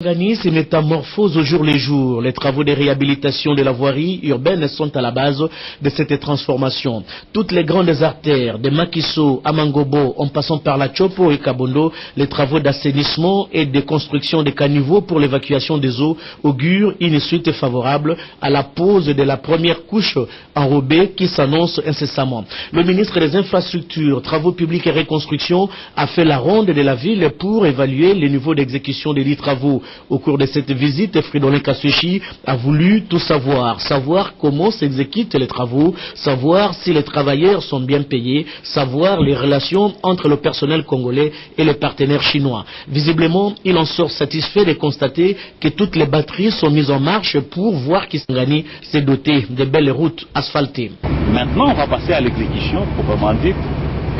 Kisangani se métamorphose au jour le jour. Les travaux de réhabilitation de la voirie urbaine sont à la base de cette transformation. Toutes les grandes artères, de Makiso à Mangobo, en passant par la Chopo et Kabondo, les travaux d'assainissement et de construction de caniveaux pour l'évacuation des eaux augurent une suite favorable à la pose de la première couche enrobée qui s'annonce incessamment. Le ministre des Infrastructures, Travaux publics et Reconstruction a fait la ronde de la ville pour évaluer le niveau d'exécution des travaux. Au cours de cette visite, Fridolin Kassochi a voulu tout savoir. Savoir comment s'exécutent les travaux, savoir si les travailleurs sont bien payés, savoir les relations entre le personnel congolais et les partenaires chinois. Visiblement, il en sort satisfait de constater que toutes les batteries sont mises en marche pour voir Kisangani s'est doté de belles routes asphaltées. Maintenant, on va passer à l'exécution, proprement dite,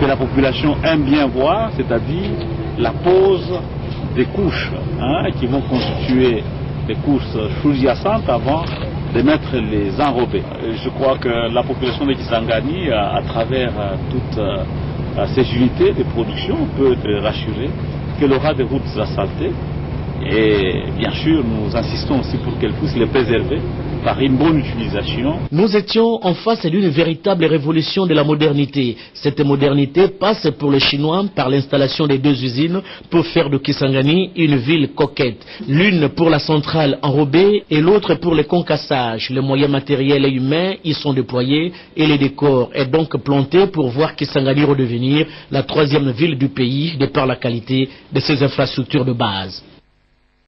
que la population aime bien voir, c'est-à-dire la pose des couches qui vont constituer des couches sous-jacentes avant de mettre les enrobés. Je crois que la population de Kisangani, à travers toutes ces unités de production, peut être rassurée qu'elle aura des routes asphaltées. Et bien sûr, nous insistons aussi pour qu'elle puisse les préserver par une bonne utilisation. Nous étions en face d'une véritable révolution de la modernité. Cette modernité passe pour les Chinois par l'installation des deux usines pour faire de Kisangani une ville coquette. L'une pour la centrale enrobée et l'autre pour le concassage. Les moyens matériels et humains y sont déployés et le décor est donc planté pour voir Kisangani redevenir la troisième ville du pays de par la qualité de ses infrastructures de base.